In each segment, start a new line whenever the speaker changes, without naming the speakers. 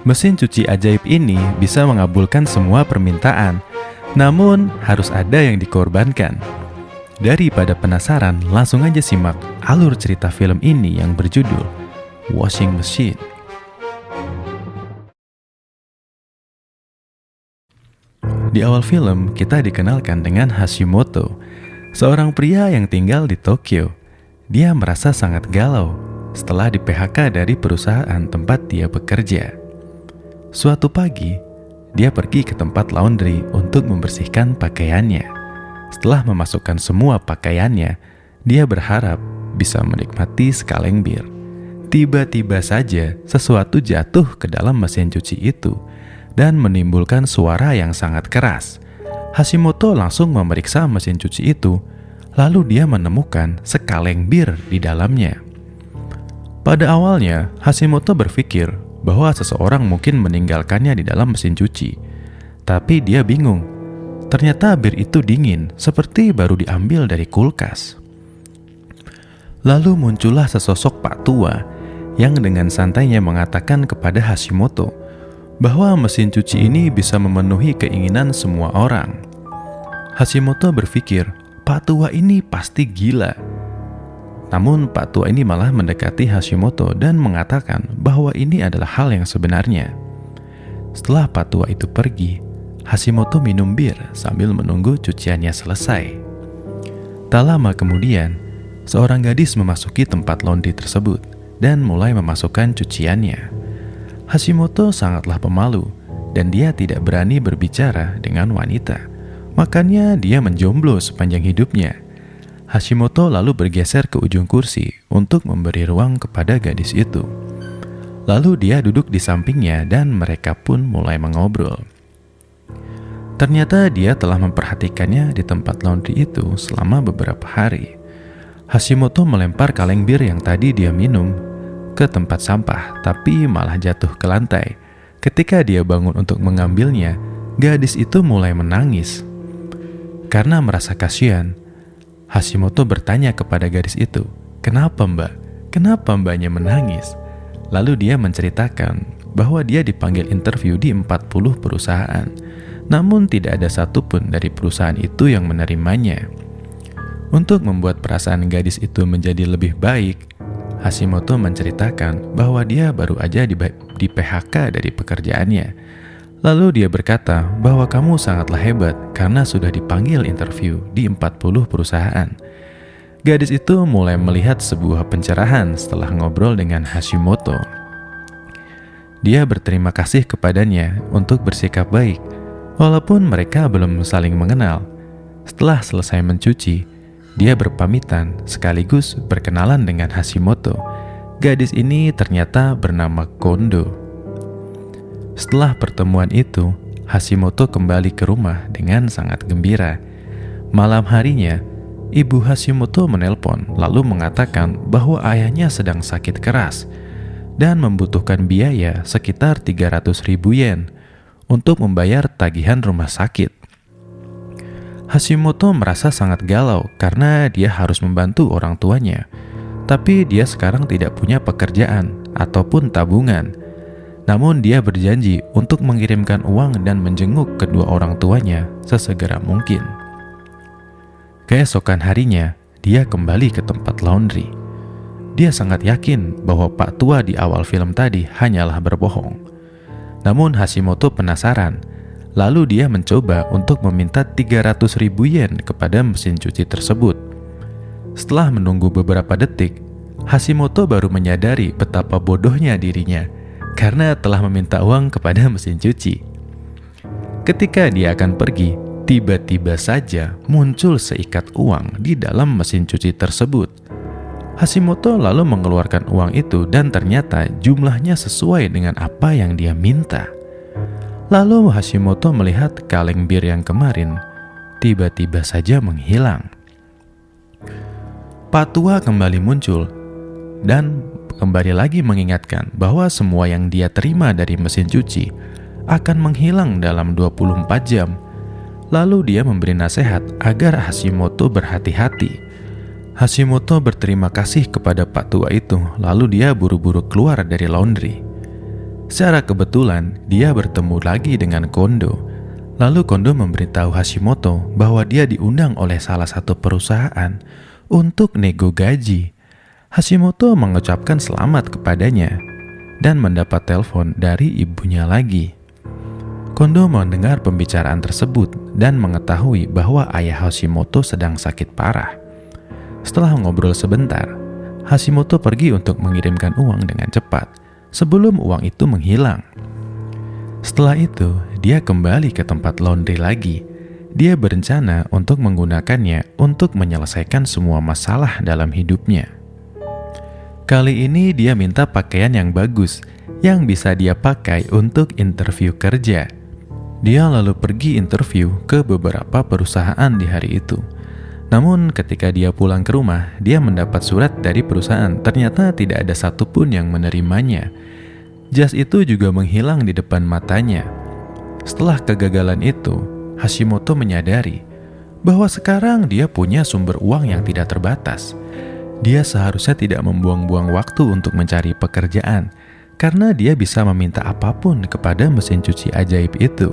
Mesin cuci ajaib ini bisa mengabulkan semua permintaan, namun harus ada yang dikorbankan. Daripada penasaran, langsung aja simak alur cerita film ini yang berjudul Washing Machine. Di awal film, kita dikenalkan dengan Hashimoto, seorang pria yang tinggal di Tokyo. Dia merasa sangat galau setelah di-PHK dari perusahaan tempat dia bekerja. Suatu pagi, dia pergi ke tempat laundry untuk membersihkan pakaiannya. Setelah memasukkan semua pakaiannya, dia berharap bisa menikmati sekaleng bir. Tiba-tiba saja sesuatu jatuh ke dalam mesin cuci itu dan menimbulkan suara yang sangat keras. Hashimoto langsung memeriksa mesin cuci itu, lalu dia menemukan sekaleng bir di dalamnya. Pada awalnya, Hashimoto berpikir bahwa seseorang mungkin meninggalkannya di dalam mesin cuci. Tapi dia bingung. Ternyata bir itu dingin, seperti baru diambil dari kulkas. Lalu muncullah sesosok Pak Tua yang dengan santainya mengatakan kepada Hashimoto bahwa mesin cuci ini bisa memenuhi keinginan semua orang. Hashimoto berpikir, Pak Tua ini pasti gila. Namun Pak Tua ini malah mendekati Hashimoto dan mengatakan bahwa ini adalah hal yang sebenarnya. Setelah Pak Tua itu pergi, Hashimoto minum bir sambil menunggu cuciannya selesai. Tak lama kemudian, seorang gadis memasuki tempat laundry tersebut dan mulai memasukkan cuciannya. Hashimoto sangatlah pemalu dan dia tidak berani berbicara dengan wanita. Makanya dia menjomblo sepanjang hidupnya. Hashimoto lalu bergeser ke ujung kursi untuk memberi ruang kepada gadis itu. Lalu dia duduk di sampingnya dan mereka pun mulai mengobrol. Ternyata dia telah memperhatikannya di tempat laundry itu selama beberapa hari. Hashimoto melempar kaleng bir yang tadi dia minum ke tempat sampah, tapi malah jatuh ke lantai. Ketika dia bangun untuk mengambilnya, gadis itu mulai menangis. Karena merasa kasihan, Hashimoto bertanya kepada gadis itu, "Kenapa mbak? Kenapa mbaknya menangis?" Lalu dia menceritakan bahwa dia dipanggil interview di 40 perusahaan, namun tidak ada satupun dari perusahaan itu yang menerimanya. Untuk membuat perasaan gadis itu menjadi lebih baik, Hashimoto menceritakan bahwa dia baru aja di-PHK dari pekerjaannya. Lalu dia berkata bahwa kamu sangatlah hebat karena sudah dipanggil interview di 40 perusahaan. Gadis itu mulai melihat sebuah pencerahan setelah ngobrol dengan Hashimoto. Dia berterima kasih kepadanya untuk bersikap baik, walaupun mereka belum saling mengenal. Setelah selesai mencuci, dia berpamitan sekaligus berkenalan dengan Hashimoto. Gadis ini ternyata bernama Kondo. Setelah pertemuan itu, Hashimoto kembali ke rumah dengan sangat gembira. Malam harinya, ibu Hashimoto menelpon lalu mengatakan bahwa ayahnya sedang sakit keras dan membutuhkan biaya sekitar 300.000 yen untuk membayar tagihan rumah sakit. Hashimoto merasa sangat galau karena dia harus membantu orang tuanya, tapi dia sekarang tidak punya pekerjaan ataupun tabungan. Namun dia berjanji untuk mengirimkan uang dan menjenguk kedua orang tuanya sesegera mungkin. Keesokan harinya, dia kembali ke tempat laundry. Dia sangat yakin bahwa Pak Tua di awal film tadi hanyalah berbohong. Namun Hashimoto penasaran, lalu dia mencoba untuk meminta 300.000 yen kepada mesin cuci tersebut. Setelah menunggu beberapa detik, Hashimoto baru menyadari betapa bodohnya dirinya karena telah meminta uang kepada mesin cuci. Ketika dia akan pergi, tiba-tiba saja muncul seikat uang di dalam mesin cuci tersebut. Hashimoto lalu mengeluarkan uang itu dan ternyata jumlahnya sesuai dengan apa yang dia minta. Lalu Hashimoto melihat kaleng bir yang kemarin tiba-tiba saja menghilang. Pak Tua kembali muncul dan kembali lagi mengingatkan bahwa semua yang dia terima dari mesin cuci akan menghilang dalam 24 jam. Lalu dia memberi nasihat agar Hashimoto berhati-hati. Hashimoto berterima kasih kepada Pak Tua itu, lalu dia buru-buru keluar dari laundry. Secara kebetulan, dia bertemu lagi dengan Kondo. Lalu Kondo memberitahu Hashimoto bahwa dia diundang oleh salah satu perusahaan untuk nego gaji. Hashimoto mengucapkan selamat kepadanya dan mendapat telepon dari ibunya lagi. Kondo mendengar pembicaraan tersebut dan mengetahui bahwa ayah Hashimoto sedang sakit parah. Setelah ngobrol sebentar, Hashimoto pergi untuk mengirimkan uang dengan cepat sebelum uang itu menghilang. Setelah itu, dia kembali ke tempat laundry lagi. Dia berencana untuk menggunakannya untuk menyelesaikan semua masalah dalam hidupnya. Kali ini dia minta pakaian yang bagus, yang bisa dia pakai untuk interview kerja. Dia lalu pergi interview ke beberapa perusahaan di hari itu. Namun ketika dia pulang ke rumah, dia mendapat surat dari perusahaan. Ternyata tidak ada satupun yang menerimanya. Jas itu juga menghilang di depan matanya. Setelah kegagalan itu, Hashimoto menyadari bahwa sekarang dia punya sumber uang yang tidak terbatas. Dia seharusnya tidak membuang-buang waktu untuk mencari pekerjaan, karena dia bisa meminta apapun kepada mesin cuci ajaib itu.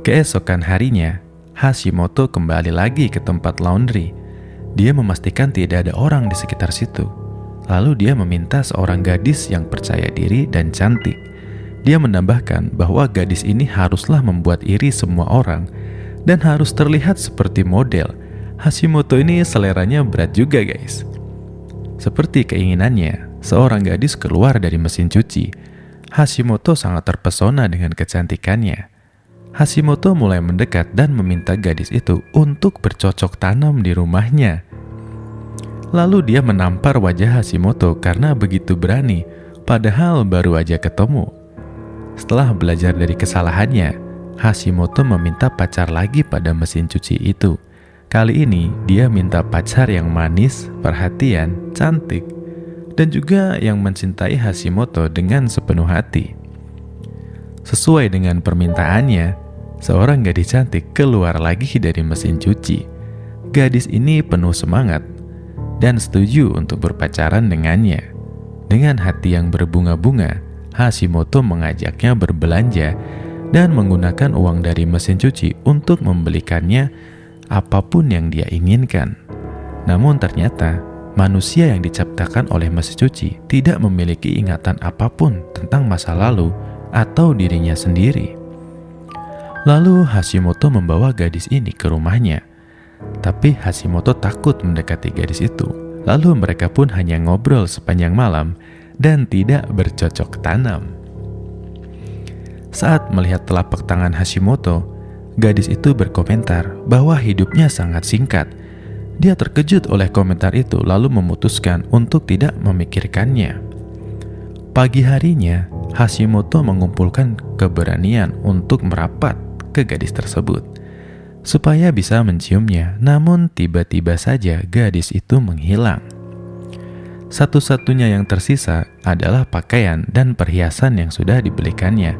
Keesokan harinya, Hashimoto kembali lagi ke tempat laundry. Dia memastikan tidak ada orang di sekitar situ. Lalu dia meminta seorang gadis yang percaya diri dan cantik. Dia menambahkan bahwa gadis ini haruslah membuat iri semua orang dan harus terlihat seperti model. Hashimoto ini seleranya berat juga, guys. Seperti keinginannya, seorang gadis keluar dari mesin cuci. Hashimoto sangat terpesona dengan kecantikannya. Hashimoto mulai mendekat dan meminta gadis itu untuk bercocok tanam di rumahnya. Lalu dia menampar wajah Hashimoto karena begitu berani, padahal baru aja ketemu. Setelah belajar dari kesalahannya, Hashimoto meminta pacar lagi pada mesin cuci itu. Kali ini dia minta pacar yang manis, perhatian, cantik, dan juga yang mencintai Hashimoto dengan sepenuh hati. Sesuai dengan permintaannya, seorang gadis cantik keluar lagi dari mesin cuci. Gadis ini penuh semangat dan setuju untuk berpacaran dengannya. Dengan hati yang berbunga-bunga, Hashimoto mengajaknya berbelanja dan menggunakan uang dari mesin cuci untuk membelikannya apapun yang dia inginkan. Namun ternyata, manusia yang diciptakan oleh mesin cuci tidak memiliki ingatan apapun tentang masa lalu atau dirinya sendiri. Lalu Hashimoto membawa gadis ini ke rumahnya. Tapi Hashimoto takut mendekati gadis itu. Lalu mereka pun hanya ngobrol sepanjang malam dan tidak bercocok tanam. Saat melihat telapak tangan Hashimoto, gadis itu berkomentar bahwa hidupnya sangat singkat. Dia terkejut oleh komentar itu lalu memutuskan untuk tidak memikirkannya. Pagi harinya, Hashimoto mengumpulkan keberanian untuk merapat ke gadis tersebut supaya bisa menciumnya, namun tiba-tiba saja gadis itu menghilang. Satu-satunya yang tersisa adalah pakaian dan perhiasan yang sudah dibelikannya.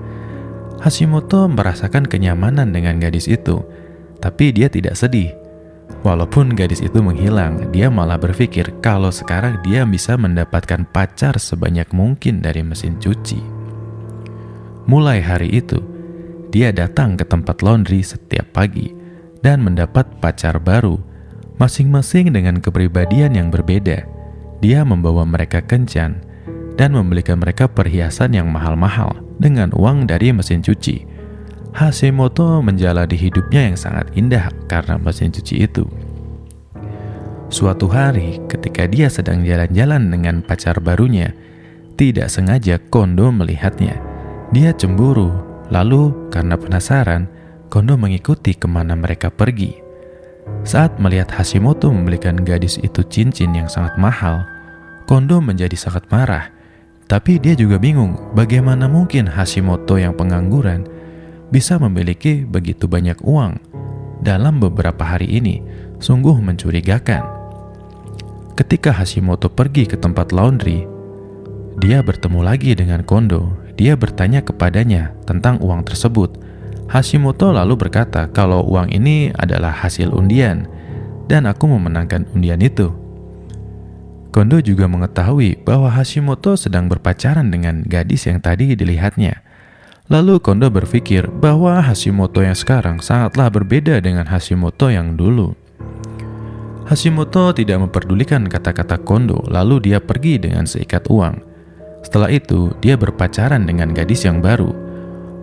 Hashimoto merasakan kenyamanan dengan gadis itu, tapi dia tidak sedih. Walaupun gadis itu menghilang, dia malah berpikir kalau sekarang dia bisa mendapatkan pacar sebanyak mungkin dari mesin cuci. Mulai hari itu, dia datang ke tempat laundry setiap pagi dan mendapat pacar baru, masing-masing dengan kepribadian yang berbeda. Dia membawa mereka kencan dan membelikan mereka perhiasan yang mahal-mahal dengan uang dari mesin cuci. Hashimoto menjalani hidupnya yang sangat indah karena mesin cuci itu. Suatu hari, ketika dia sedang jalan-jalan dengan pacar barunya, tidak sengaja Kondo melihatnya. Dia cemburu, lalu karena penasaran, Kondo mengikuti kemana mereka pergi. Saat melihat Hashimoto membelikan gadis itu cincin yang sangat mahal, Kondo menjadi sangat marah. Tapi dia juga bingung bagaimana mungkin Hashimoto yang pengangguran bisa memiliki begitu banyak uang dalam beberapa hari ini. Sungguh mencurigakan. Ketika Hashimoto pergi ke tempat laundry, dia bertemu lagi dengan Kondo. Dia bertanya kepadanya tentang uang tersebut. Hashimoto lalu berkata kalau uang ini adalah hasil undian dan aku memenangkan undian itu. Kondo juga mengetahui bahwa Hashimoto sedang berpacaran dengan gadis yang tadi dilihatnya. Lalu Kondo berpikir bahwa Hashimoto yang sekarang sangatlah berbeda dengan Hashimoto yang dulu. Hashimoto tidak memperdulikan kata-kata Kondo, lalu dia pergi dengan seikat uang. Setelah itu, dia berpacaran dengan gadis yang baru.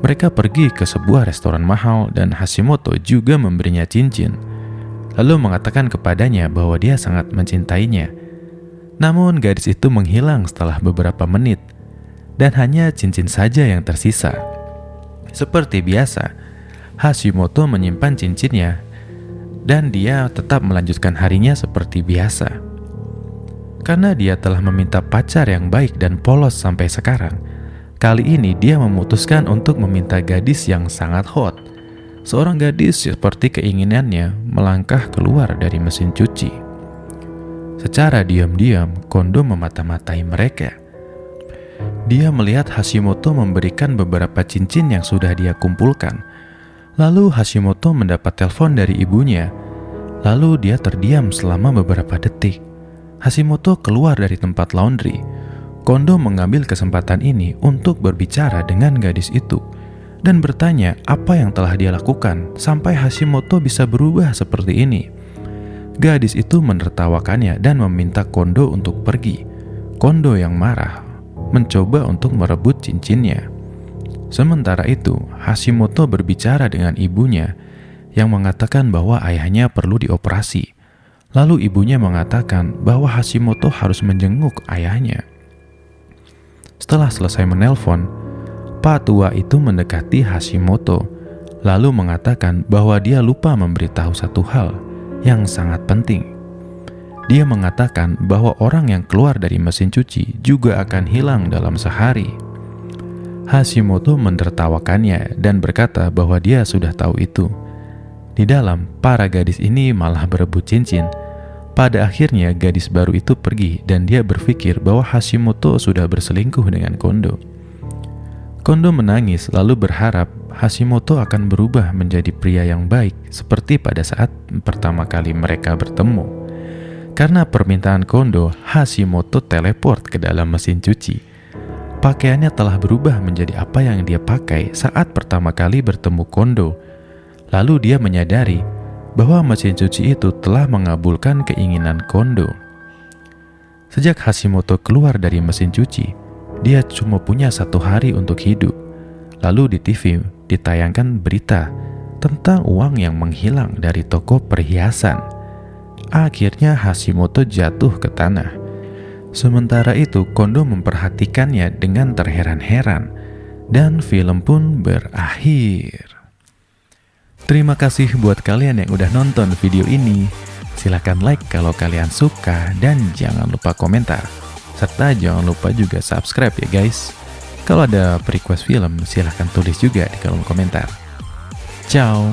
Mereka pergi ke sebuah restoran mahal dan Hashimoto juga memberinya cincin, lalu mengatakan kepadanya bahwa dia sangat mencintainya. Namun gadis itu menghilang setelah beberapa menit, dan hanya cincin saja yang tersisa. Seperti biasa, Hashimoto menyimpan cincinnya, dan dia tetap melanjutkan harinya seperti biasa. Karena dia telah meminta pacar yang baik dan polos sampai sekarang, kali ini dia memutuskan untuk meminta gadis yang sangat hot. Seorang gadis seperti keinginannya melangkah keluar dari mesin cuci. Secara diam-diam, Kondo memata-matai mereka. Dia melihat Hashimoto memberikan beberapa cincin yang sudah dia kumpulkan. Lalu Hashimoto mendapat telepon dari ibunya. Lalu dia terdiam selama beberapa detik. Hashimoto keluar dari tempat laundry. Kondo mengambil kesempatan ini untuk berbicara dengan gadis itu dan bertanya apa yang telah dia lakukan sampai Hashimoto bisa berubah seperti ini. Gadis itu menertawakannya dan meminta Kondo untuk pergi. Kondo yang marah mencoba untuk merebut cincinnya. Sementara itu, Hashimoto berbicara dengan ibunya yang mengatakan bahwa ayahnya perlu dioperasi. Lalu ibunya mengatakan bahwa Hashimoto harus menjenguk ayahnya. Setelah selesai menelpon, Pak tua itu mendekati Hashimoto, lalu mengatakan bahwa dia lupa memberitahu satu hal yang sangat penting. Dia mengatakan bahwa orang yang keluar dari mesin cuci juga akan hilang dalam sehari. Hashimoto menertawakannya dan berkata bahwa dia sudah tahu itu. Di dalam, para gadis ini malah berebut cincin. Pada akhirnya gadis baru itu pergi dan dia berpikir bahwa Hashimoto sudah berselingkuh dengan Kondo. Kondo menangis lalu berharap Hashimoto akan berubah menjadi pria yang baik seperti pada saat pertama kali mereka bertemu. Karena permintaan Kondo, Hashimoto teleport ke dalam mesin cuci. Pakaiannya telah berubah menjadi apa yang dia pakai saat pertama kali bertemu Kondo. Lalu dia menyadari bahwa mesin cuci itu telah mengabulkan keinginan Kondo. Sejak Hashimoto keluar dari mesin cuci, dia cuma punya 1 hari untuk hidup. Lalu di TV ditayangkan berita tentang uang yang menghilang dari toko perhiasan. Akhirnya Hashimoto jatuh ke tanah. Sementara itu Kondo memperhatikannya dengan terheran-heran dan film pun berakhir. Terima kasih buat kalian yang udah nonton video ini. Silahkan like kalau kalian suka dan jangan lupa komentar. Serta jangan lupa juga subscribe ya guys. Kalau ada request film silahkan tulis juga di kolom komentar. Ciao.